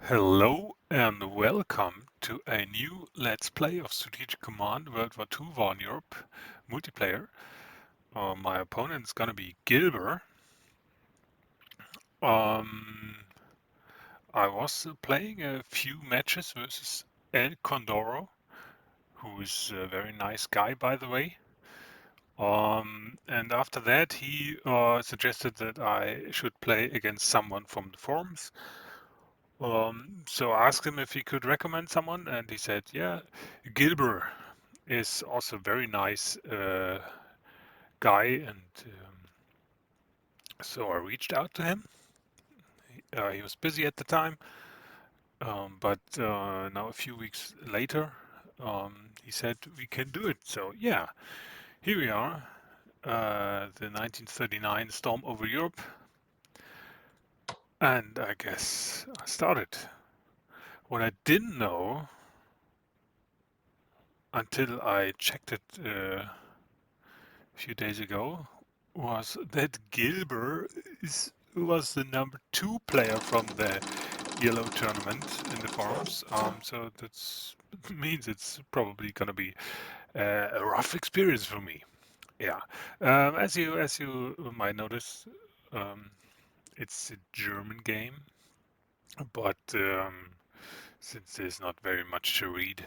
Hello and welcome to a new Let's Play of Strategic Command World War II War in Europe multiplayer. My opponent is gonna be Gilber. Um, I was playing a few matches versus El Condoro, who is a very nice guy, by the way. And after that, he suggested that I should play against someone from the forums. So I asked him if he could recommend someone, and he said, "Yeah, Gilber is also a very nice guy." And so I reached out to him. He was busy at the time, but now a few weeks later, he said we can do it. So yeah, here we are, the 1939 storm over Europe, and I guess I started. What I didn't know until I checked it a few days ago was that Gilber was the number 2 player from the ELO-Tournament in the forums. So that means it's probably going to be a rough experience for me. Yeah, as you might notice, um, it's a German game, but since there's not very much to read,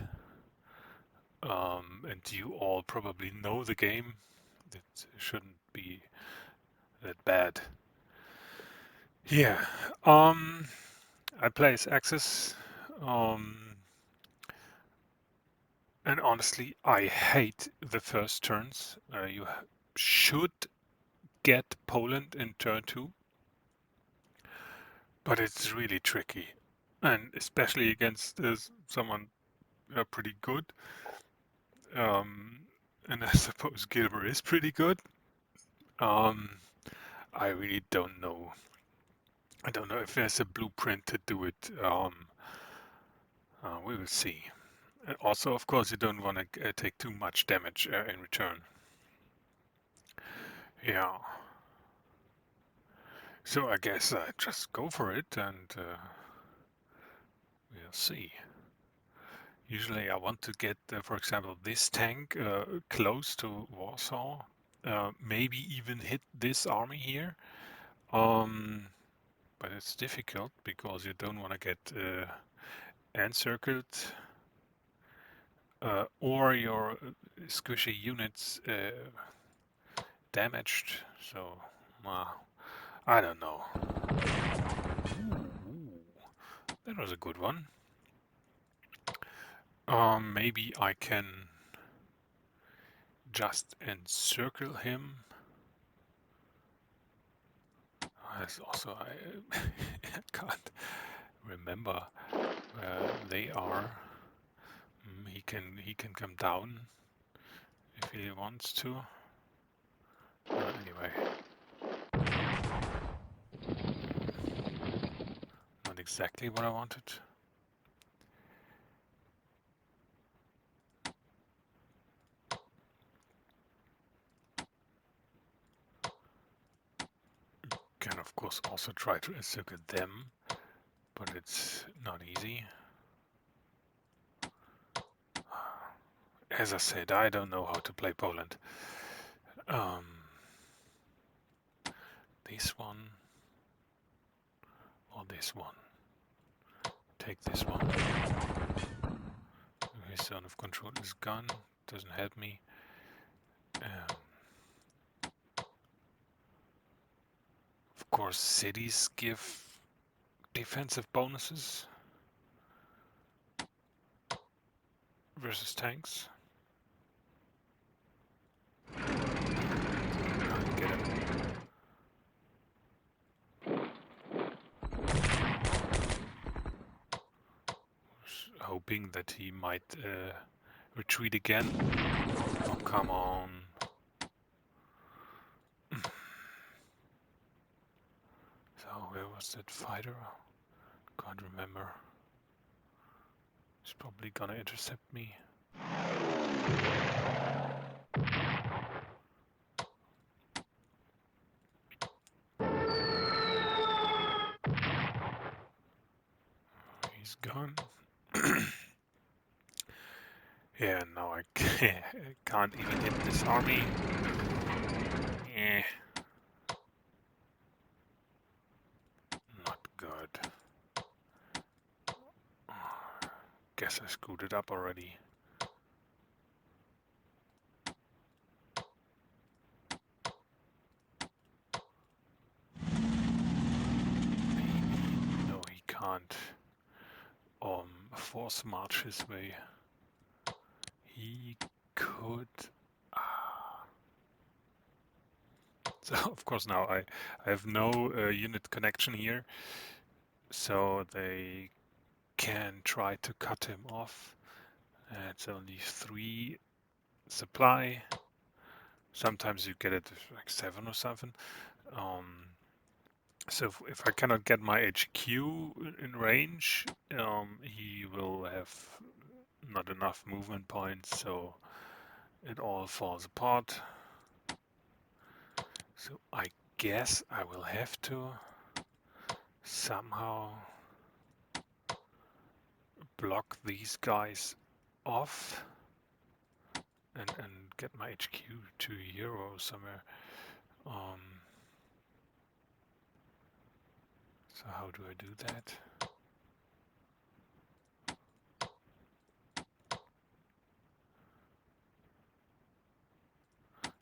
and you all probably know the game, it shouldn't be that bad. Yeah, I play as Axis, and honestly, I hate the first turns. You should get Poland in turn 2, but it's really tricky, and especially against someone pretty good. Um, and I suppose Gilbert is pretty good. Um, I really don't know. I don't know if there's a blueprint to do it. We will see. And also, of course, you don't want to take too much damage in return. Yeah. So I guess I just go for it and we'll see. Usually I want to get, for example, this tank close to Warsaw. Maybe even hit this army here. But it's difficult because you don't want to get encircled or your squishy units damaged. So I don't know. Ooh, that was a good one. Maybe I can just encircle him. That's also I can't remember where they are. He can come down if he wants to. Anyway, not exactly what I wanted. Can of course also try to encircle them, but it's not easy. As I said, I don't know how to play Poland. This one or this one. Take this one. His zone of control is gone. Doesn't help me. Of course, cities give defensive bonuses versus tanks. Get him. Hoping that he might retreat again. Oh, come on. So, where was that fighter? Can't remember. He's probably gonna intercept me. He's gone. Yeah, now I can't even hit this army. Eh, not good. Guess I screwed it up already. No, he can't force march his way. He could. So of course now I have no unit connection here, so they can try to cut him off. It's only 3 supply. Sometimes you get it like 7 or something. So if I cannot get my HQ in range, he will have not enough movement points, so it all falls apart. So I guess I will have to somehow block these guys off and get my HQ to here or somewhere. So how do I do that?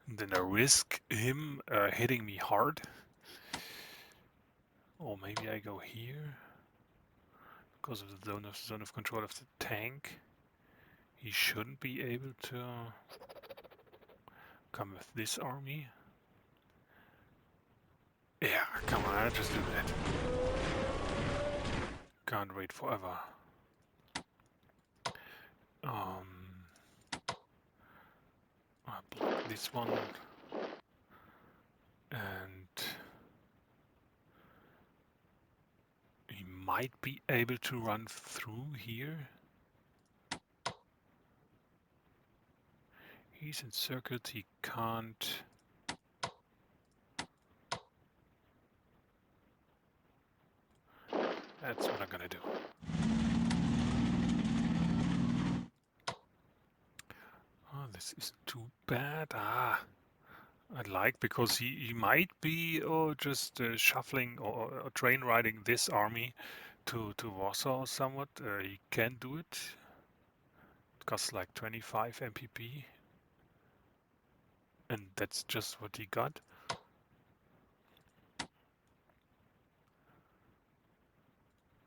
And then I risk him hitting me hard. Or maybe I go here because of the zone of control of the tank. He shouldn't be able to come with this army. Yeah, come on, I'll just do that. Can't wait forever. I block this one. And he might be able to run through here. He's encircled, he can't. That's what I'm gonna do. Oh, this is too bad. I like, because he might be just shuffling or train riding this army to Warsaw somewhat. He can do it. It costs like 25 MPP. And that's just what he got.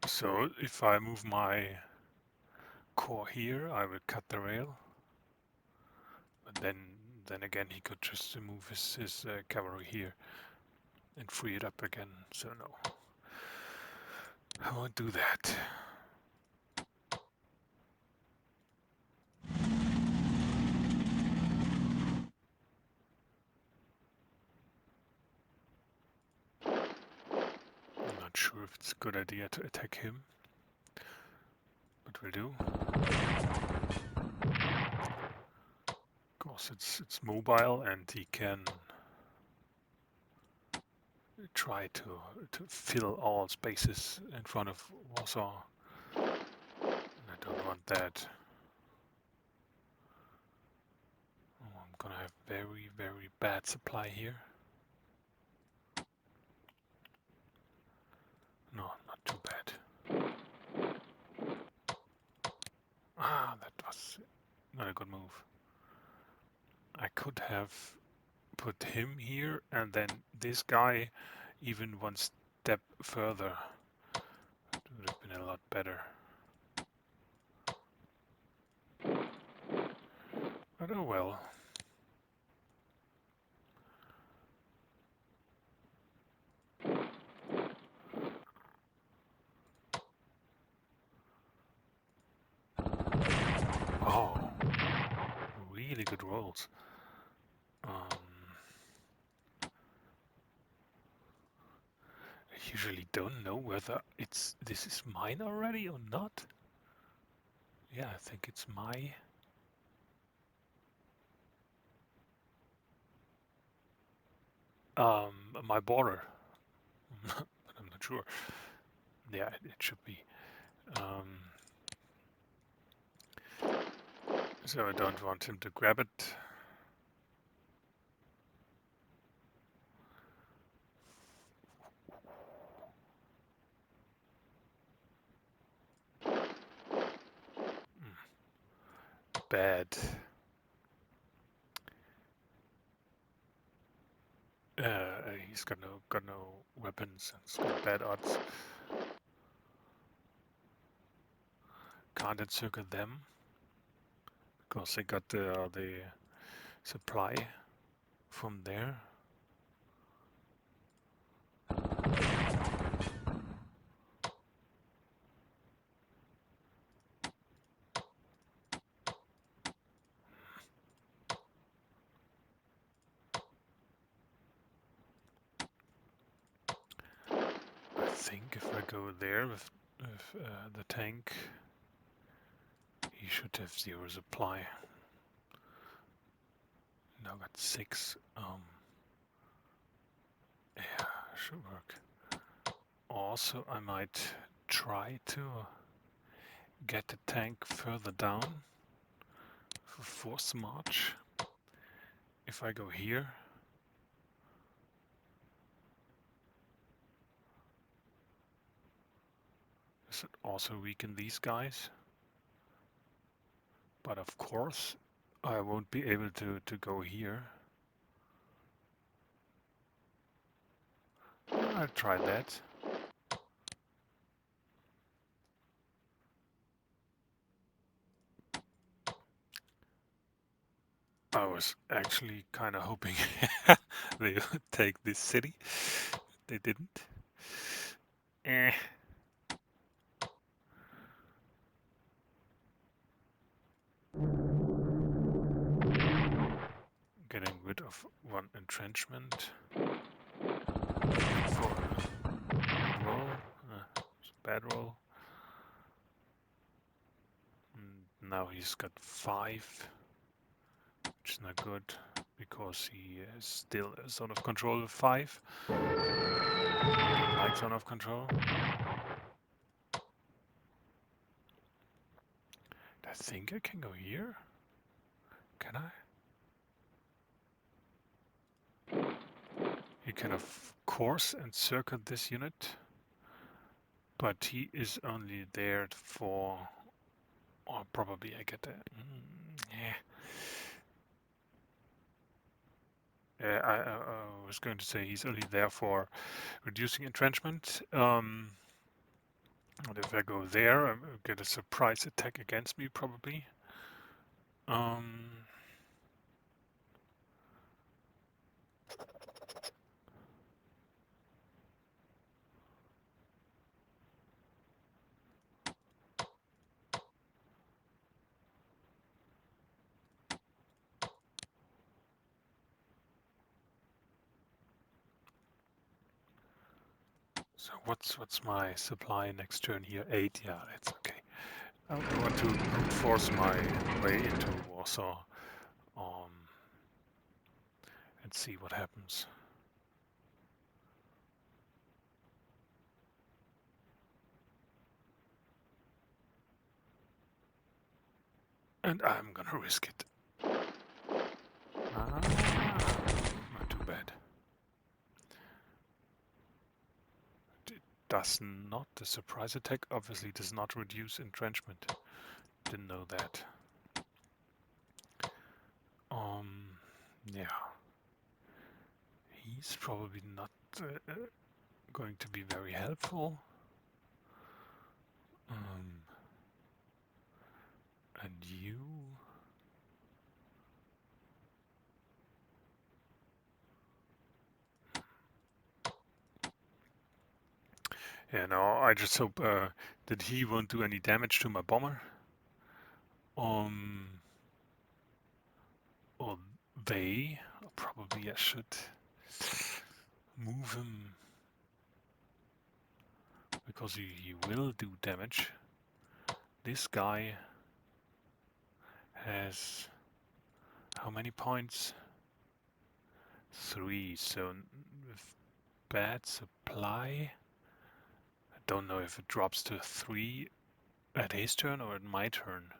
So if I move my core here, I will cut the rail. But then again, he could just move his cavalry here and free it up again. So no, I won't do that. I'm not sure if it's a good idea to attack him, but we'll do. Of course, it's mobile and he can try to fill all spaces in front of Warsaw. I don't want that. Oh, I'm gonna have very, very bad supply here. No, not too bad. Ah, that was not a good move. I could have put him here and then this guy even one step further. It would have been a lot better. But oh well. Oh, really good rolls. I usually don't know whether this is mine already or not. Yeah, I think it's my border. But I'm not sure. Yeah, it should be. So I don't want him to grab it. Bad. He's got no weapons. It's got bad odds. Can't encircle them because they got the supply from there. I think if I go there with the tank, he should have 0 supply. Now got 6. Yeah, should work. Also, I might try to get the tank further down for force march. If I go here, this would also weaken these guys. But of course, I won't be able to go here. I'll try that. I was actually kind of hoping they would take this city. They didn't. Eh. Getting rid of 1 entrenchment. For a roll. It's a bad roll. And now he's got 5. Which is not good, because he is still a zone of control with 5. Like zone of control. I think I can go here. Can I? You can of course encircle this unit, but he is only there for, or probably I get that. I was going to say he's only there for reducing entrenchment. And if I go there, I'll get a surprise attack against me, probably. So what's my supply next turn here? 8, yeah, that's okay. I want to brute force my way into Warsaw. And see what happens. And I'm gonna risk it. Not too bad. It does not, the surprise attack obviously does not reduce entrenchment. Didn't know that. Yeah. He's probably not going to be very helpful. And you? Yeah, no, I just hope that he won't do any damage to my bomber. Or they. Probably I should move him, because he will do damage. This guy has how many points? 3, so with bad supply, I don't know if it drops to 3 At his turn or at my turn?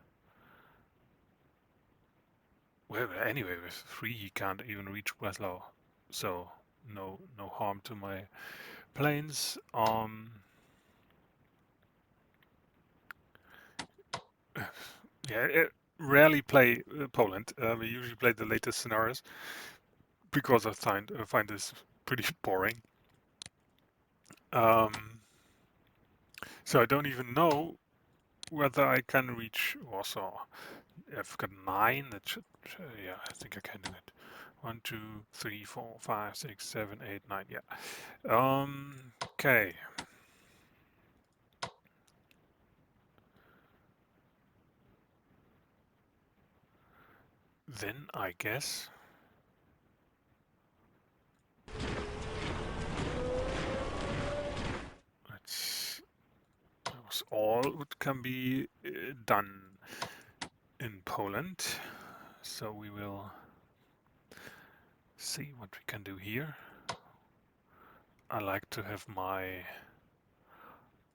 Well, anyway, with 3 he can't even reach Breslau, so no harm to my planes. Yeah, rarely play Poland. We usually play the latest scenarios because I find this pretty boring. So I don't even know whether I can reach Warsaw. I've got 9. That should, yeah, I think I can do it. 1, 2, 3, 4, 5, 6, 7, 8, 9. Yeah. Okay. Then I guess that was all what can be done in Poland. So we will see what we can do here. I like to have my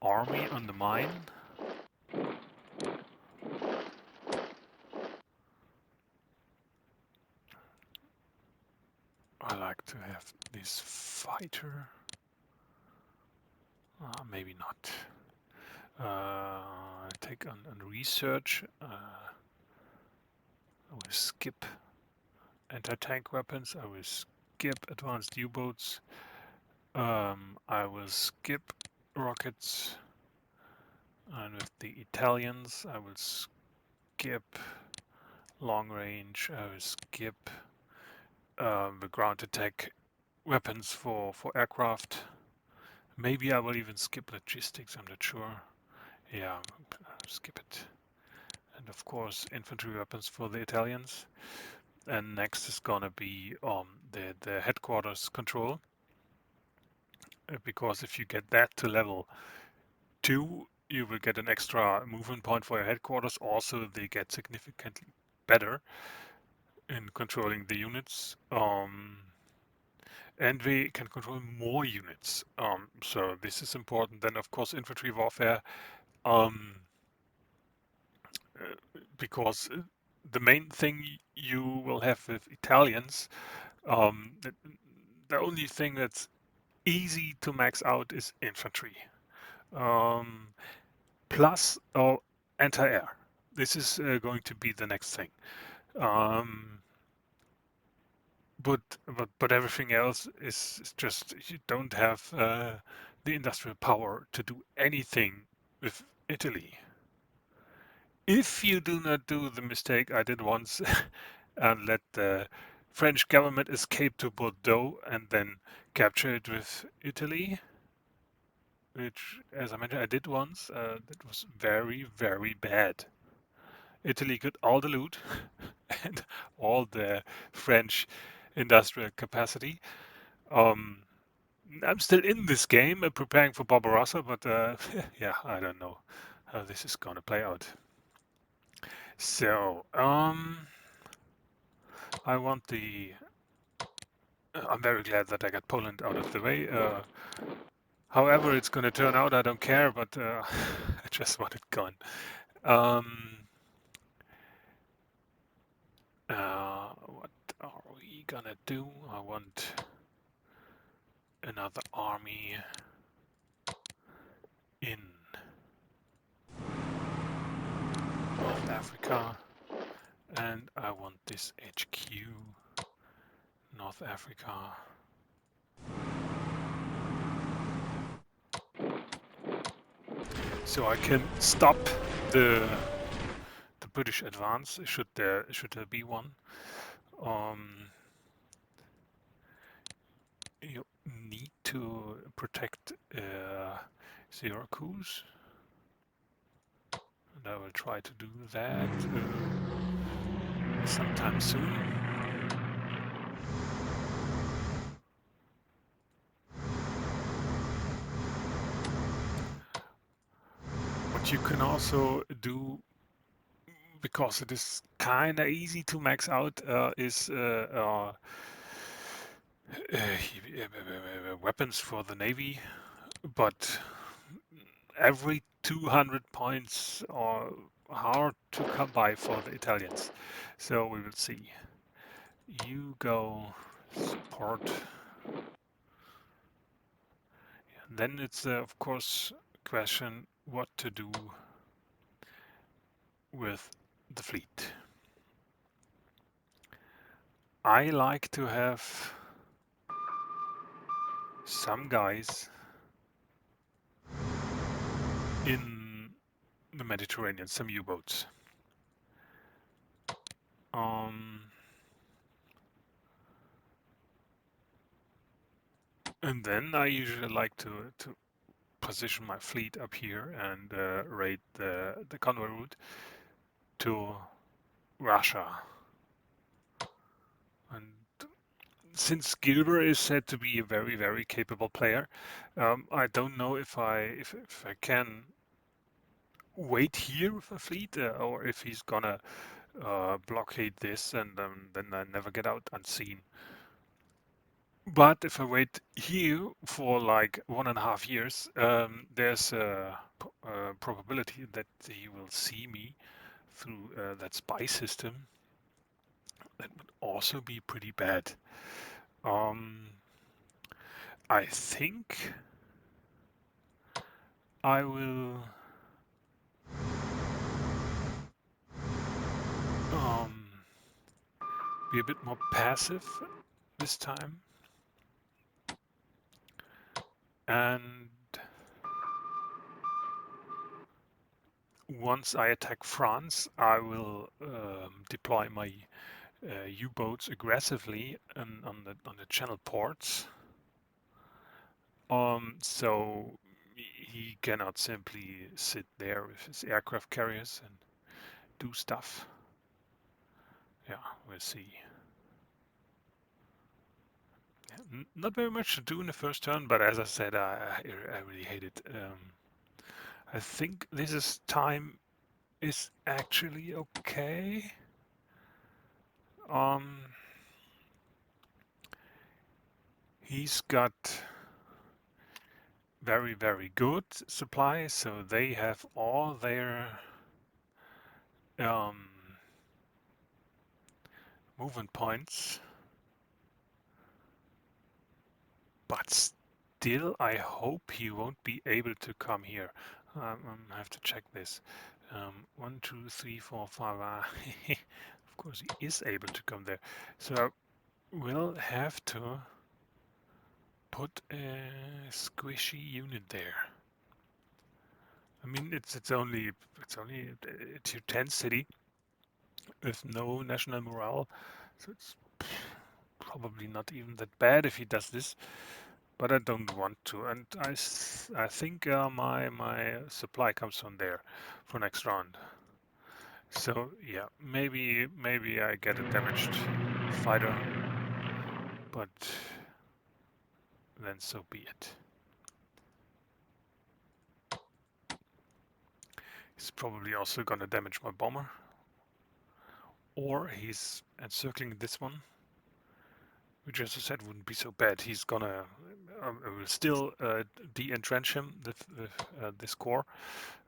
army on the mine. I like to have this fighter. Maybe not. Take on research. I will skip anti-tank weapons. I will skip advanced U-boats. I will skip rockets. And with the Italians, I will skip long range. I will skip the ground attack weapons for aircraft. Maybe I will even skip logistics. I'm not sure. Yeah, skip it. And of course, infantry weapons for the Italians. And next is gonna be the headquarters control. Because if you get that to level 2, you will get an extra movement point for your headquarters. Also, they get significantly better in controlling the units. And we can control more units. So this is important. Then, of course, infantry warfare, because the main thing you will have with Italians, the only thing that's easy to max out is infantry. Plus anti-air. This is going to be the next thing. But everything else is just you don't have the industrial power to do anything with Italy. If you do not do the mistake I did once and let the French government escape to Bordeaux and then capture it with Italy, which, as I mentioned, I did once, that was very, very bad. Italy got all the loot and all the French industrial capacity. Um, I'm still in this game, preparing for Barbarossa, but yeah, I don't know how this is gonna play out. So, I want the. I'm very glad that I got Poland out of the way. However, it's gonna turn out, I don't care, but I just want it gone. What are we gonna do? I want another army in North Africa, and I want this HQ, North Africa. So I can stop the British advance, should there be one. You need to protect Syracuse, and I will try to do that sometime soon. What you can also do, because it is kind of easy to max out, is weapons for the Navy, but every 200 points are hard to come by for the Italians. So we will see. You go support. Then it's of course question what to do with the fleet. I like to have some guys in the Mediterranean, some U-boats. And then I usually like to position my fleet up here and raid the convoy route to Russia. And since Gilber is said to be a very, very capable player, I don't know if I can wait here with a fleet or if he's gonna blockade this and then I never get out unseen. But if I wait here for like 1.5 years, there's a probability that he will see me through that spy system. That would also be pretty bad. I think I will be a bit more passive this time. And once I attack France, I will deploy my U-boats aggressively on the channel ports. So he cannot simply sit there with his aircraft carriers and do stuff. Yeah, we'll see. Not very much to do in the first turn, but as I said, I really hate it. I think this time is actually okay. He's got very, very good supply, so they have all their movement points. But still, I hope he won't be able to come here. I have to check this. 1, 2, 3, 4, 5. Of course, he is able to come there. So I will have to put a squishy unit there. I mean, it's only a tier 10 city with no national morale, so it's probably not even that bad if he does this. But I don't want to, and I think my supply comes from there for next round. So yeah, maybe I get a damaged fighter, but then so be it. He's probably also gonna damage my bomber, or he's encircling this one, which, as I said, wouldn't be so bad. He's gonna will still de-entrench him with this core.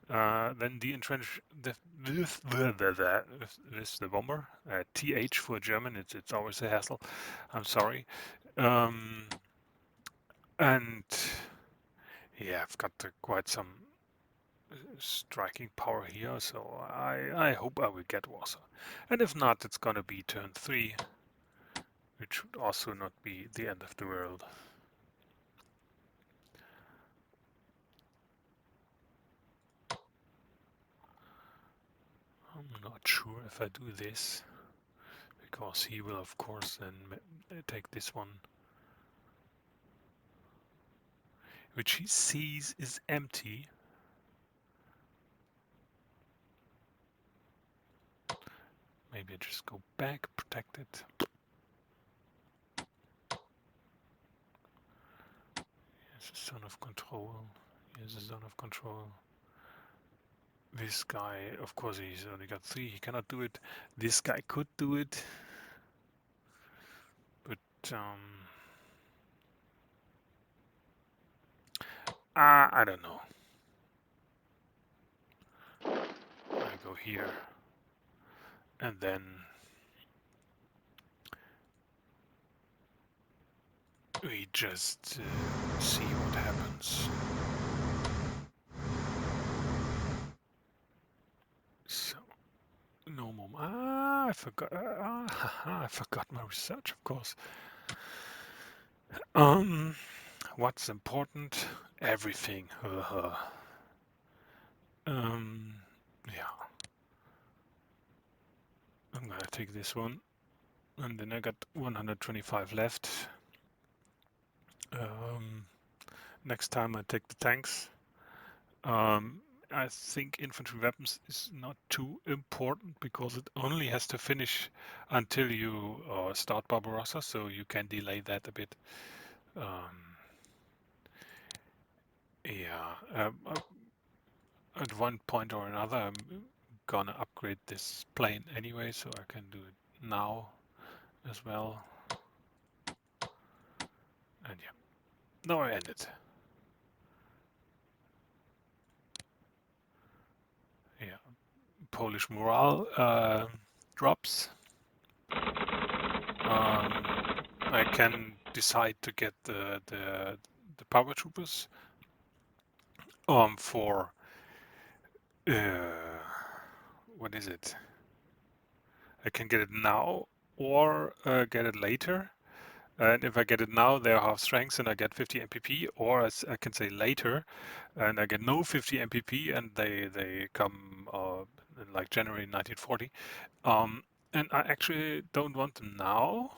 Then de-entrench with the bomber. TH for German, it's always a hassle. I'm sorry. And yeah, I've got quite some striking power here, so I hope I will get Warsaw. And if not, it's gonna be turn 3, which would also not be the end of the world. I'm not sure if I do this, because he will of course then take this one, which he sees is empty. Maybe I just go back, protect it. Here's a zone of control. Here's a zone of control. This guy, of course, he's only got 3. He cannot do it. This guy could do it, but I don't know. here, and then we just see what happens. So no more. I forgot. I forgot my research, of course. What's important? Everything. Yeah. I'm gonna take this one, and then I got 125 left. Next time I take the tanks. I think infantry weapons is not too important because it only has to finish until you start Barbarossa, so you can delay that a bit. Yeah, at one point or another, I'm gonna upgrade this plane anyway, so I can do it now as well. And yeah, now I end it. Yeah, Polish morale drops. I can decide to get the paratroopers for what is it? I can get it now or get it later. And if I get it now, they're half strength and I get 50 MPP, or as I can say later, and I get no 50 MPP and they come in like January 1940. And I actually don't want them now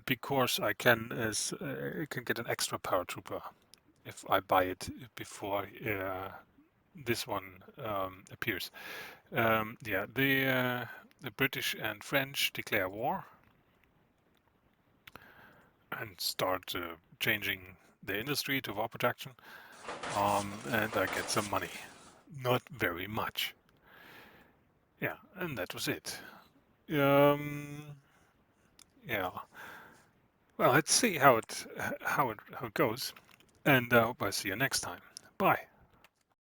because I can get an extra paratrooper if I buy it before this one appears. Yeah, the British and French declare war and start changing the industry to war production, and I get some money. Not very much. Yeah, and that was it. Yeah. Well, let's see how it goes, and I hope I see you next time. Bye.